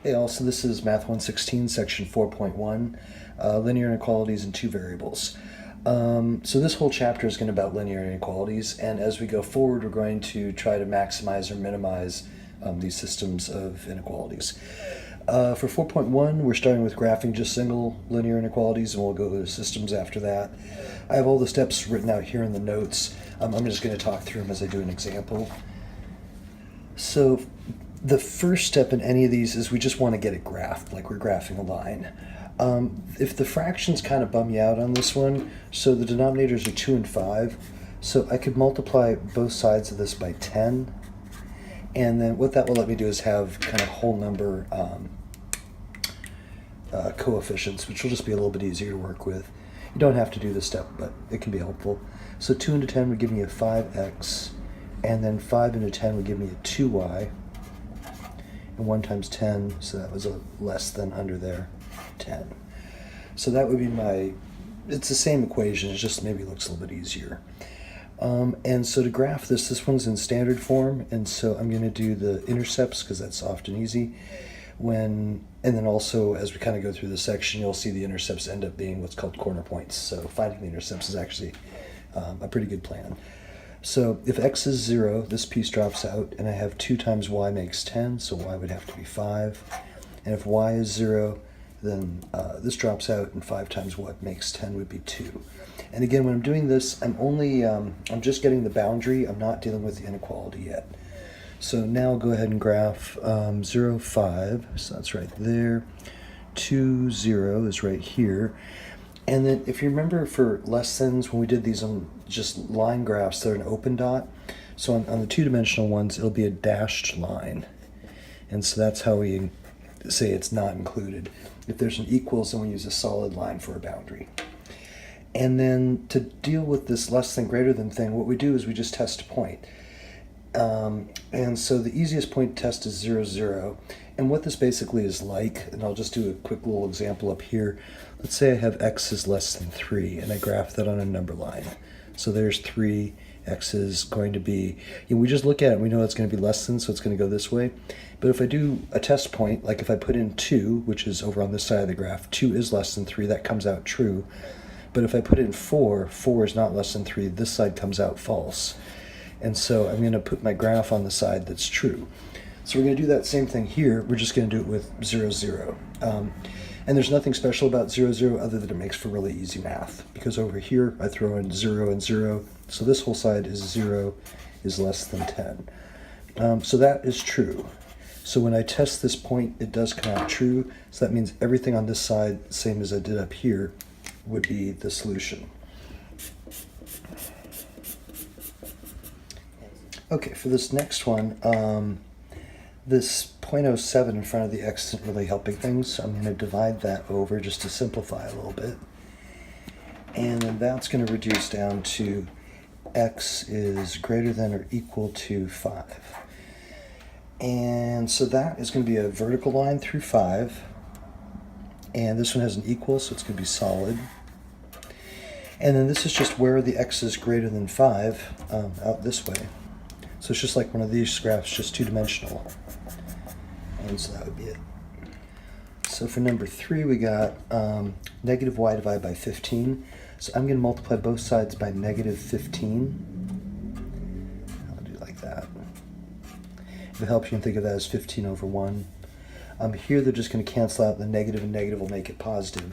Hey all, so this is Math 116, section 4.1, linear inequalities in two variables. So this whole chapter is going to be about linear inequalities, and as we go forward, we're going to try to maximize or minimize these systems of inequalities. For 4.1, we're starting with graphing just single linear inequalities, and we'll go to systems after that. I have all the steps written out here in the notes. I'm just going to talk through them as I do an example. So the first step in any of these is we just want to get it graphed, like we're graphing a line. If the fractions kind of bum you out on this one, so the denominators are 2 and 5, so I could multiply both sides of this by 10, and then what that will let me do is have kind of whole number coefficients, which will just be a little bit easier to work with. You don't have to do this step, but it can be helpful. So 2 into 10 would give me a 5x, and then 5 into 10 would give me a 2y. And 1 times 10, so that was a less than under there, 10. So that would be it's the same equation, it just maybe looks a little bit easier. And so to graph this one's in standard form, and so I'm going to do the intercepts because that's soft and easy. And then also, as we kind of go through the section, you'll see the intercepts end up being what's called corner points. So finding the intercepts is actually a pretty good plan. So if x is 0, this piece drops out, and I have 2 times y makes 10, so y would have to be 5. And if y is 0, then this drops out, and 5 times what makes 10 would be 2. And again, when I'm doing this, I'm just getting the boundary. I'm not dealing with the inequality yet. So now I'll go ahead and graph 0, 5, so that's right there. 2, 0 is right here. And then if you remember for less thans, when we did these on just line graphs, they're an open dot. So on the two-dimensional ones, it'll be a dashed line. And so that's how we say it's not included. If there's an equals, then we use a solid line for a boundary. And then to deal with this less than greater than thing, what we do is we just test a point. And so the easiest point to test is 0, 0. And what this basically is like, and I'll just do a quick little example up here. Let's say I have x is less than 3, and I graph that on a number line. So there's 3, x is going to be, we just look at it, we know it's going to be less than, so it's going to go this way. But if I do a test point, like if I put in 2, which is over on this side of the graph, 2 is less than 3, that comes out true. But if I put in 4, 4 is not less than 3, this side comes out false. And so I'm going to put my graph on the side that's true. So we're going to do that same thing here. We're just going to do it with 0, 0. And there's nothing special about 0, 0 other than it makes for really easy math. Because over here, I throw in 0 and 0. So this whole side is 0 is less than 10. So that is true. So when I test this point, it does come out true. So that means everything on this side, same as I did up here, would be the solution. Okay, for this next one, this 0.07 in front of the x isn't really helping things, so I'm going to divide that over just to simplify a little bit. And then that's going to reduce down to x is greater than or equal to 5. And so that is going to be a vertical line through 5. And this one has an equal, so it's going to be solid. And then this is just where the x is greater than 5 out this way. So it's just like one of these graphs, just two-dimensional. And so that would be it. So for number 3, we got negative y divided by 15. So I'm going to multiply both sides by negative 15. I'll do like that. If it helps, you can think of that as 15 over 1. Here they're just going to cancel out the negative, and negative will make it positive.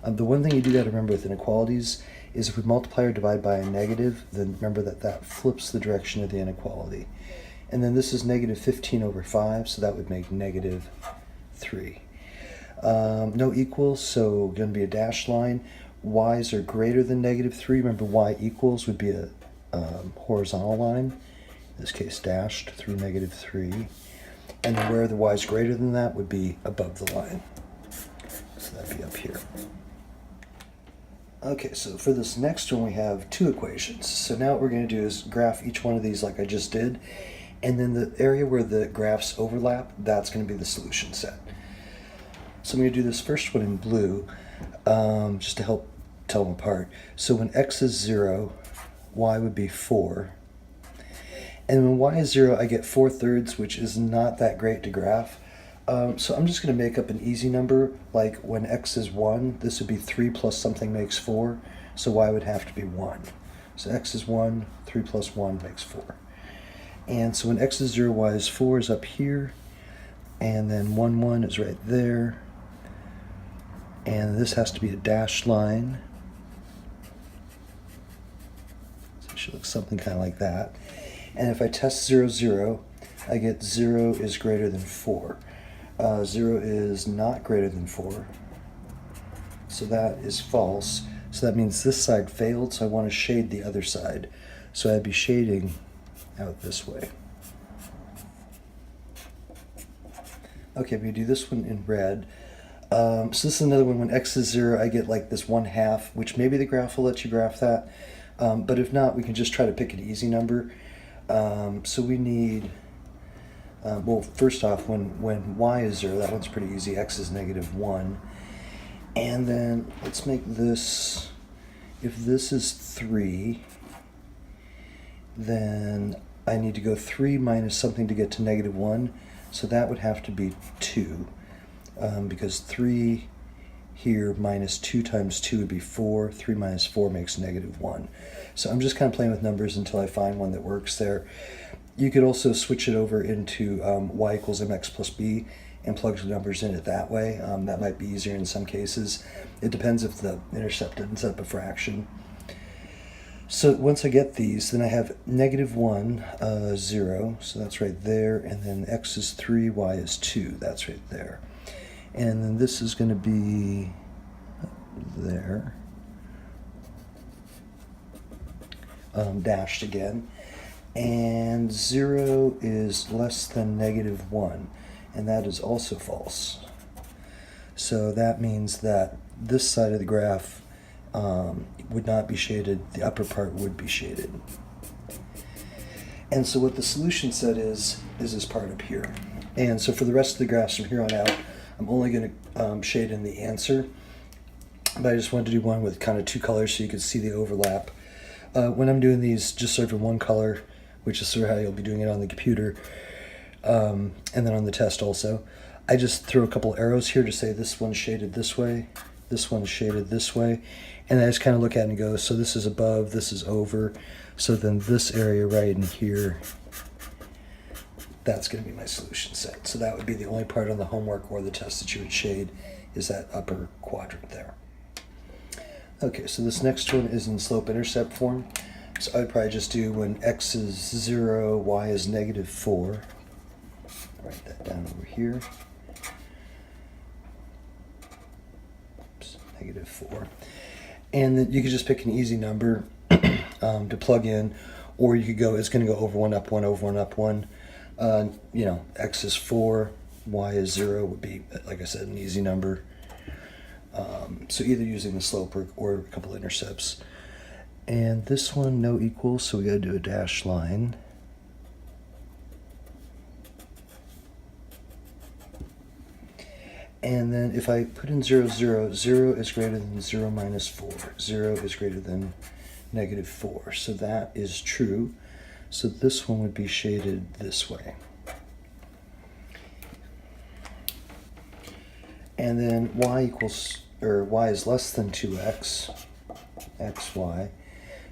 The one thing you do got to remember with inequalities is if we multiply or divide by a negative, then remember that that flips the direction of the inequality. And then this is negative 15 over 5, so that would make negative 3. No equals, so going to be a dashed line. Y's are greater than negative 3. Remember, y equals would be a horizontal line, in this case dashed through negative 3. And then where the y is greater than that would be above the line. So that'd be up here. Okay, so for this next one we have 2 equations. So now what we're going to do is graph each one of these like I just did. And then the area where the graphs overlap, that's going to be the solution set. So I'm going to do this first one in blue, just to help tell them apart. So when x is 0, y would be 4. And when y is 0, I get 4/3, which is not that great to graph. So I'm just going to make up an easy number, like when x is 1, this would be 3 plus something makes 4, so y would have to be 1. So x is 1, 3 plus 1 makes 4. And so when x is 0, y is 4 is up here, and then 1, 1 is right there, and this has to be a dashed line. So it should look something kind of like that. And if I test 0, 0, I get 0 is greater than 4. 0 is not greater than 4, so that is false. So that means this side failed, so I want to shade the other side. So I'd be shading out this way. Okay, we do this one in red. So this is another one. When x is 0, I get like this 1/2, which maybe the graph will let you graph that. But if not, we can just try to pick an easy number. So we need... well, first off, when y is 0, that one's pretty easy. X is -1. And then let's make this, if this is 3, then I need to go 3 minus something to get to -1. So that would have to be 2, because 3 here minus 2 times 2 would be 4. 3 minus 4 makes -1. So I'm just kind of playing with numbers until I find one that works there. You could also switch it over into y equals mx plus b and plug the numbers in it that way. That might be easier in some cases. It depends if the intercept ends up a fraction. So once I get these, then I have -1, 0, so that's right there, and then x is 3, y is 2, that's right there. And then this is going to be there, dashed again. And 0 is less than -1, and that is also false. So that means that this side of the graph would not be shaded, the upper part would be shaded. And so what the solution set is this part up here. And so for the rest of the graphs from here on out, I'm only going to shade in the answer, but I just wanted to do one with kind of 2 colors so you could see the overlap. When I'm doing these just sort of in one color, which is sort of how you'll be doing it on the computer, and then on the test also, I just throw a couple arrows here to say this one's shaded this way, this one's shaded this way, and I just kind of look at it and go, so this is above, this is over, so then this area right in here, that's going to be my solution set. So that would be the only part on the homework or the test that you would shade, is that upper quadrant there. Okay, so this next one is in slope-intercept form. So I'd probably just do when x is 0, y is -4. Write that down over here. Oops, -4. And then you could just pick an easy number to plug in, or you could go, it's going to go over 1, up 1, over 1, up 1. You know, x is 4, y is 0 would be, like I said, an easy number. So either using the slope or a couple intercepts. And this one, no equals, so we got to do a dashed line. And then if I put in 0, 0, 0 is greater than 0 minus 4. 0 is greater than -4. So that is true. So this one would be shaded this way. And then y equals, or y is less than 2x, xy.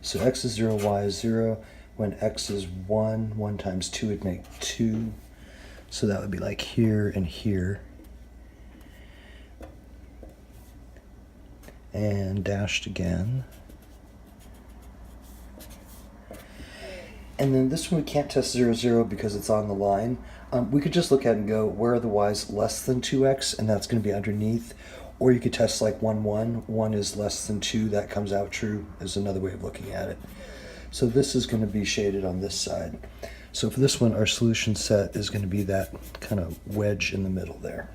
So x is 0, y is 0. When x is 1, 1 times 2 would make 2. So that would be like here and here. And dashed again. And then this one we can't test 0, 0 because it's on the line. We could just look at it and go, where are the y's less than 2x? And that's going to be underneath. Or you could test like 1, 1. 1 is less than 2. That comes out true, is another way of looking at it. So this is going to be shaded on this side. So for this one, our solution set is going to be that kind of wedge in the middle there.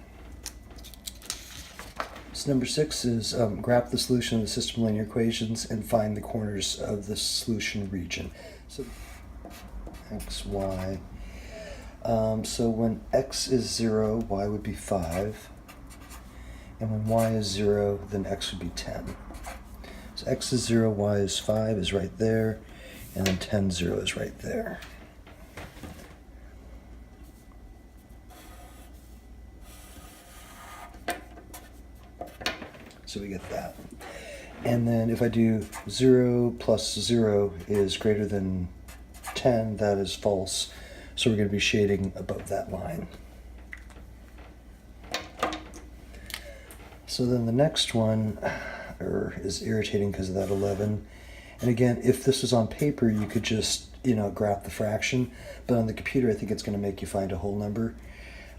So number 6 is graph the solution of the system of linear equations and find the corners of the solution region. So x, y. So when x is 0, y would be 5. And when y is 0, then x would be 10. So x is 0, y is 5 is right there, and then 10, 0 is right there. So we get that. And then if I do 0 plus 0 is greater than 10, that is false. So we're going to be shading above that line. So then the next one is irritating because of that 11. And again, if this was on paper, you could just, graph the fraction. But on the computer, I think it's going to make you find a whole number.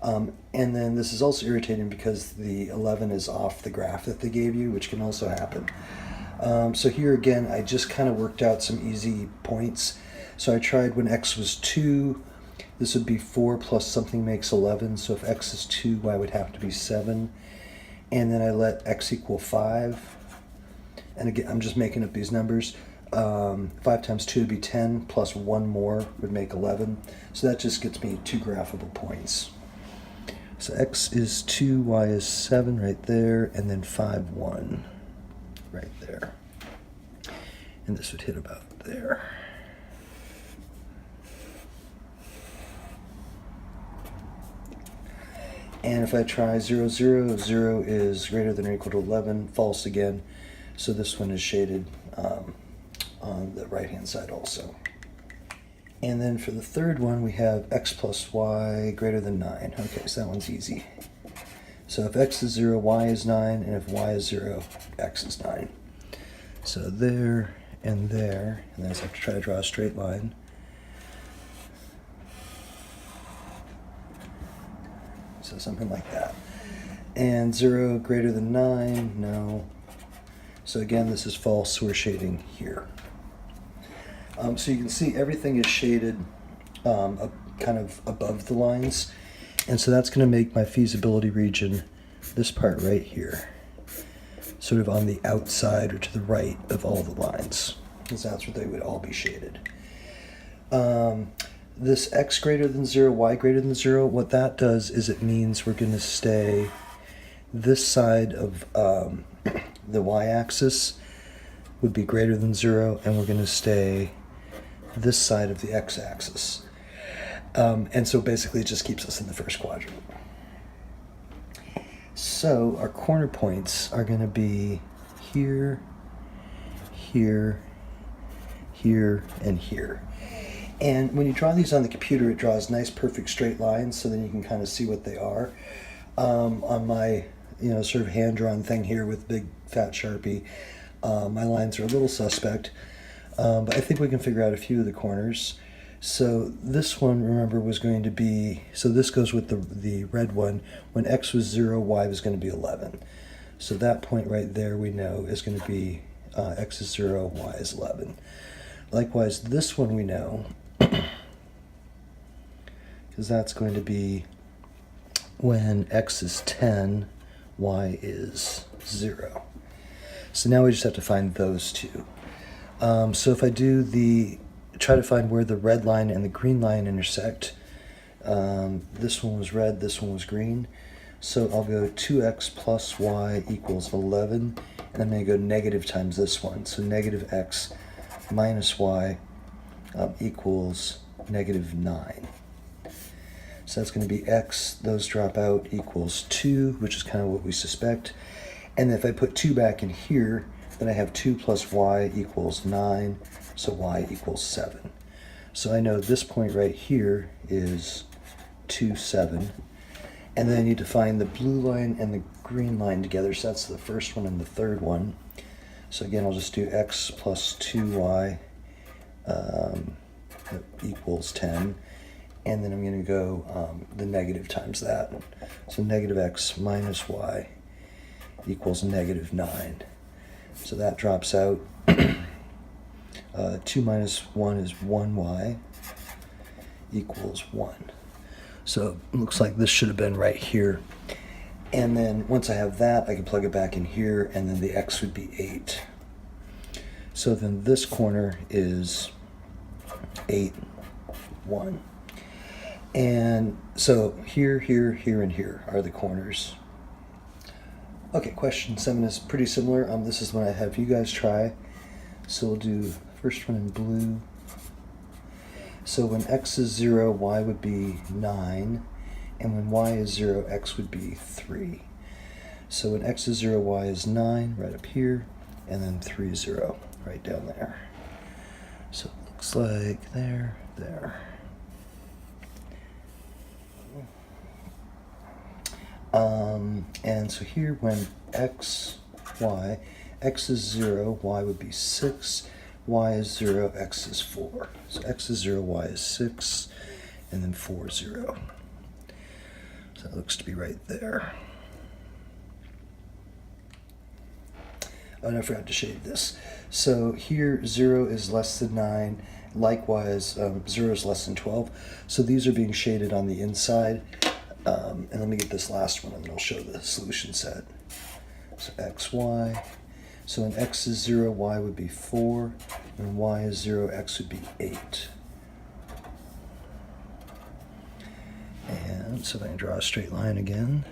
And then this is also irritating because the 11 is off the graph that they gave you, which can also happen. So here again, I just kind of worked out some easy points. So I tried when x was 2, this would be 4 plus something makes 11. So if x is 2, y would have to be 7. And then I let x equal 5. And again, I'm just making up these numbers. 5 times 2 would be 10, plus 1 more would make 11. So that just gets me 2 graphable points. So x is 2, y is 7 right there, and then 5, 1 right there. And this would hit about there. And if I try 0, 0, 0 is greater than or equal to 11, false again. So this one is shaded on the right-hand side also. And then for the third one, we have x plus y greater than 9. Okay, so that one's easy. So if x is 0, y is 9, and if y is 0, x is 9. So there, and then I just have to try to draw a straight line. So something like that. And 0 greater than 9, no. So again, this is false, so we're shading here. So you can see everything is shaded kind of above the lines. And so that's going to make my feasibility region, this part right here, sort of on the outside or to the right of all the lines, because that's where they would all be shaded. This x greater than 0, y greater than 0, what that does is it means we're going to stay this side of the y-axis would be greater than 0, and we're going to stay this side of the x-axis. And so basically it just keeps us in the first quadrant. So our corner points are going to be here, here, here, and here. And when you draw these on the computer, it draws nice perfect straight lines, so then you can kind of see what they are. On my sort of hand-drawn thing here with big fat Sharpie, my lines are a little suspect, but I think we can figure out a few of the corners. So this one, remember, was going to be, so this goes with the red one. When x was 0, y was going to be 11. So that point right there we know is going to be x is 0, y is 11. Likewise, this one we know, because that's going to be when x is 10, y is 0. So now we just have to find those two. So if I do try to find where the red line and the green line intersect, this one was red, this one was green. So I'll go 2x plus y equals 11, and I'm going to go negative times this one. So negative x minus y equals negative 9. So that's going to be x, those drop out, equals 2, which is kind of what we suspect. And if I put 2 back in here, then I have 2 plus y equals 9, so y equals 7. So I know this point right here is 2, 7. And then I need to find the blue line and the green line together, so that's the first one and the third one. So again, I'll just do x plus 2y equals 10. And then I'm going to go the negative times that. So negative x minus y equals negative 9. So that drops out. 2 minus 1 is 1y equals 1. So it looks like this should have been right here. And then once I have that, I can plug it back in here, and then the x would be 8. So then this corner is 8, 1. And so here, here, here, and here are the corners. Okay, question 7 is pretty similar. This is one I have you guys try. So we'll do first one in blue. So when x is 0, y would be 9. And when y is 0, x would be 3. So when x is 0, y is 9, right up here, and then 3, 0, right down there. So it looks like there. And so here when x is 0, y would be 6, y is 0, x is 4. So x is 0, y is 6, and then 4, 0. So that looks to be right there. Oh, and I forgot to shade this. So here 0 is less than 9. Likewise, 0 is less than 12. So these are being shaded on the inside. And let me get this last one and then I'll show the solution set. So x, y. So when x is 0, y would be 4. When y is 0, x would be 8. And so if I can draw a straight line again.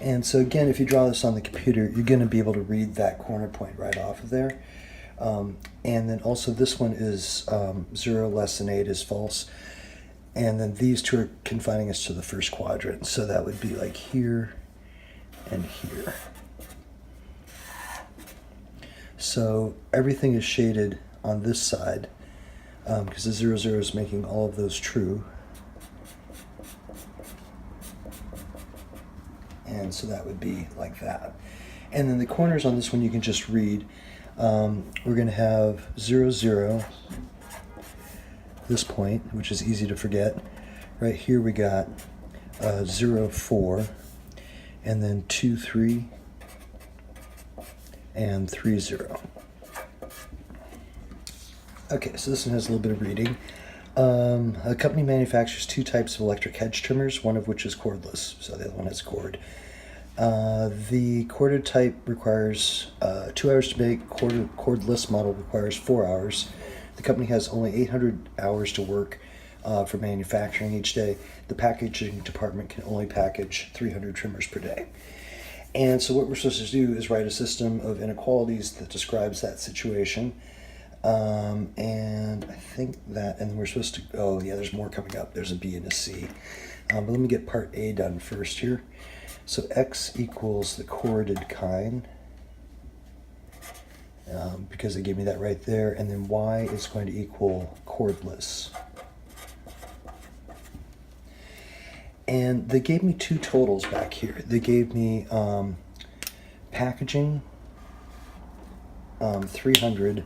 And so again, if you draw this on the computer, you're going to be able to read that corner point right off of there. And then also this one is 0 less than 8 is false. And then these two are confining us to the first quadrant. So that would be like here and here. So everything is shaded on this side because the 0, 0 is making all of those true. And so that would be like that. And then the corners on this one you can just read. We're going to have 0, 0, this point, which is easy to forget. Right here we got 0, 4, and then 2, 3, and 3, 0. Okay, so this one has a little bit of reading. A company manufactures 2 types of electric hedge trimmers, one of which is cordless, so the other one has cord. The corded type requires 2 hours to make, cordless model requires 4 hours. The company has only 800 hours to work for manufacturing each day. The packaging department can only package 300 trimmers per day. And so what we're supposed to do is write a system of inequalities that describes that situation. And I think that, and then we're supposed to, oh yeah, there's more coming up. There's a B and a C. But let me get part A done first here. So x equals the corded kind, because they gave me that right there, and then y is going to equal cordless. And they gave me 2 totals back here. They gave me packaging, 300,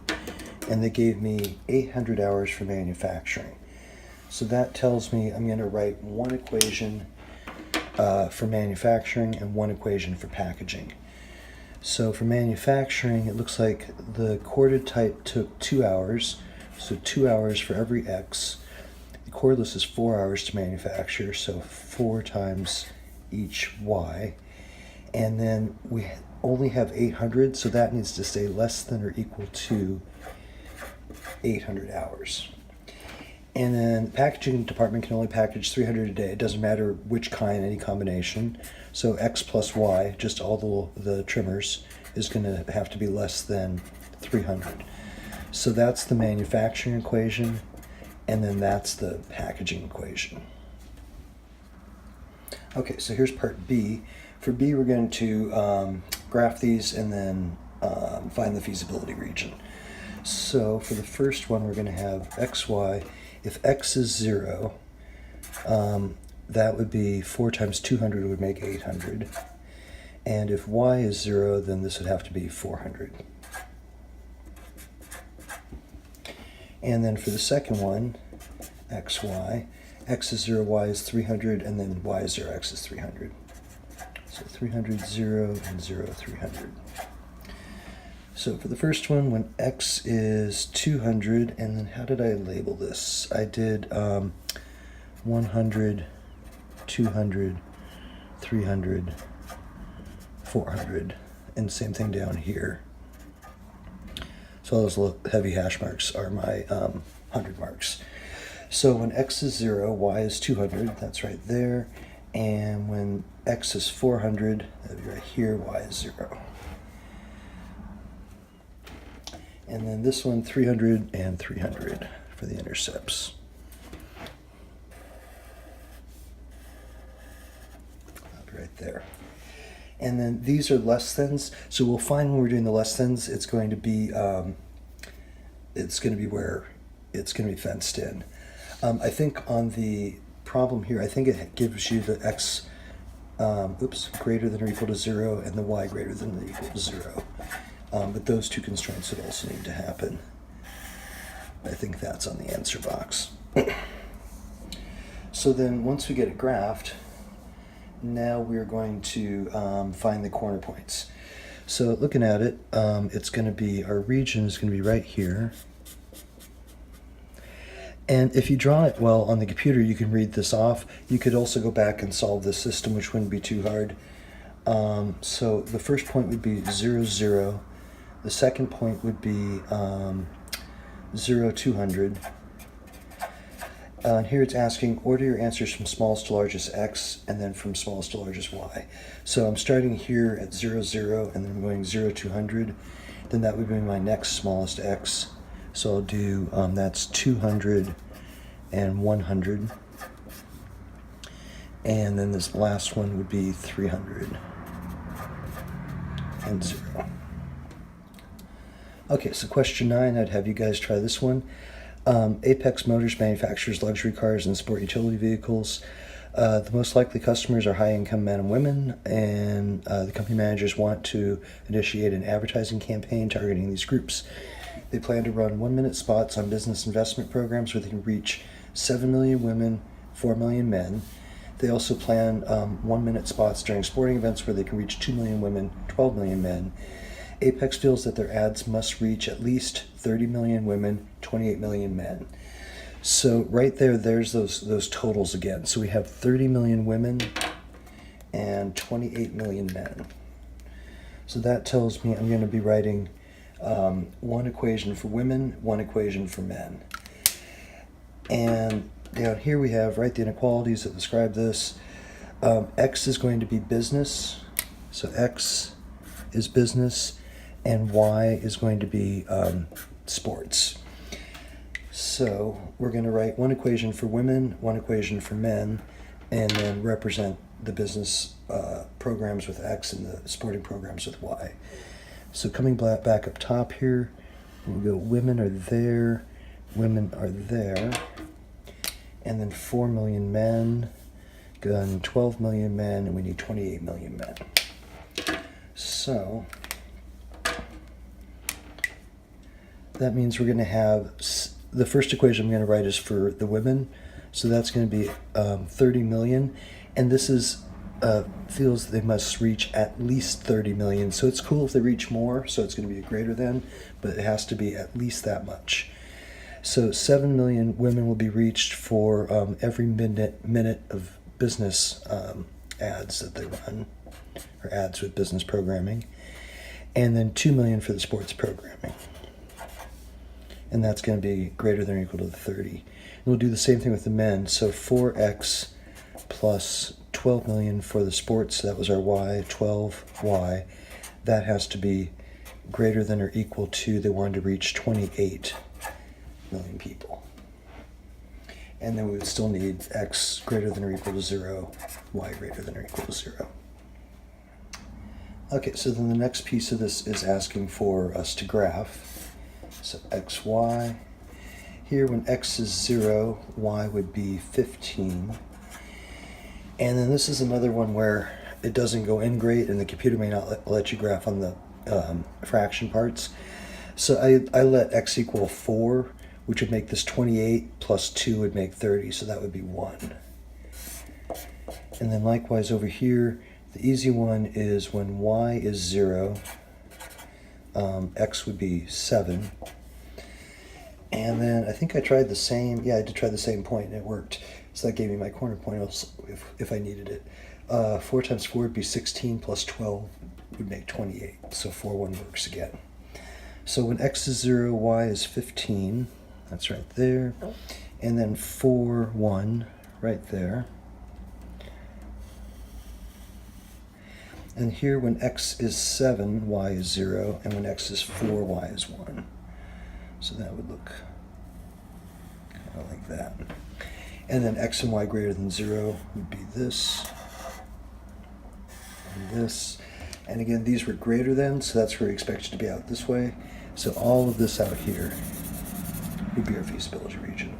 and they gave me 800 hours for manufacturing. So that tells me I'm going to write one equation for manufacturing and one equation for packaging. So for manufacturing, it looks like the corded type took 2 hours, so 2 hours for every x. The cordless is 4 hours to manufacture, so 4 times each y. And then we only have 800, so that needs to stay less than or equal to 800 hours. And then the packaging department can only package 300 a day. It doesn't matter which kind, any combination. So x plus y, just all the trimmers, is going to have to be less than 300. So that's the manufacturing equation, and then that's the packaging equation. Okay, so here's part B. For B, we're going to graph these and then find the feasibility region. So for the first one, we're going to have x, y. If x is 0, that would be 4 times 200 would make 800. And if y is 0, then this would have to be 400. And then for the second one, x, y, x is 0, y is 300, and then y is 0, x is 300. So 300, 0, and 0, 300. So for the first one, when x is 200, and then how did I label this? I did 100, 200, 300, 400, and same thing down here. So all those little heavy hash marks are my 100 marks. So when x is 0, y is 200, that's right there. And when x is 400, that'd be right here, y is 0. And then this one, 300 and 300 for the intercepts. That'll be right there. And then these are less thans. So we'll find when we're doing the less thans, it's going to be where it's going to be fenced in. I think on the problem here, I think it gives you the x greater than or equal to 0 and the y greater than or equal to 0. But those two constraints would also need to happen. I think that's on the answer box. So then once we get it graphed, now we're going to find the corner points. So looking at it, it's going to be, our region is going to be right here. And if you draw it well on the computer, you can read this off. You could also go back and solve this system, which wouldn't be too hard. So the first point would be 0, 0. The second point would be 0, 200. Here it's asking, order your answers from smallest to largest x, and then from smallest to largest y. So I'm starting here at 0, 0, and then I'm going 0, 200. Then that would be my next smallest x. So I'll do, that's 200 and 100. And then this last one would be 300 and 0. Okay, so question 9, I'd have you guys try this one. Apex Motors manufactures luxury cars and sport utility vehicles. The most likely customers are high-income men and women, and the company managers want to initiate an advertising campaign targeting these groups. They plan to run 1-minute spots on business investment programs where they can reach 7 million women, 4 million men. They also plan 1-minute spots during sporting events where they can reach 2 million women, 12 million men. Apex feels that their ads must reach at least 30 million women, 28 million men. So right there, there's those totals again. So we have 30 million women and 28 million men. So that tells me I'm going to be writing one equation for women, one equation for men. And down here we have, right, the inequalities that describe this. X is going to be business. So X is business, and Y is going to be sports. So we're going to write one equation for women, one equation for men, and then represent the business programs with X and the sporting programs with Y. So coming back up top here, we go women are there, women are there, and then 4 million men, gun 12 million men, and we need 28 million men. So that means we're going to have, the first equation I'm going to write is for the women, so that's going to be 30 million, and this is feels they must reach at least 30 million. So it's cool if they reach more, so it's going to be a greater than, but it has to be at least that much. So 7 million women will be reached for every minute of business ads that they run, or ads with business programming, and then 2 million for the sports programming. And that's going to be greater than or equal to 30. And we'll do the same thing with the men. So 4x plus 12 million for the sports, that was our y, 12y. That has to be greater than or equal to, they wanted to reach 28 million people. And then we would still need x greater than or equal to 0, y greater than or equal to 0. Okay, so then the next piece of this is asking for us to graph. So x, y. Here when x is 0, y would be 15. And then this is another one where it doesn't go in great, and the computer may not let you graph on the fraction parts. So I let x equal 4, which would make this 28, plus 2 would make 30, so that would be 1. And then likewise over here, the easy one is when y is 0, x would be 7. And then I think I tried the same, I did try the same point and it worked. So that gave me my corner point if I needed it. 4 times 4 would be 16, plus 12 would make 28. So 4, 1 works again. So when x is 0, y is 15. That's right there. And then 4, 1 right there. And here when x is 7, y is 0. And when x is 4, y is 1. So that would look kind of like that. And then x and y greater than 0 would be this and this. And again, these were greater than, so that's where we expect it to be out this way. So all of this out here would be our feasibility region.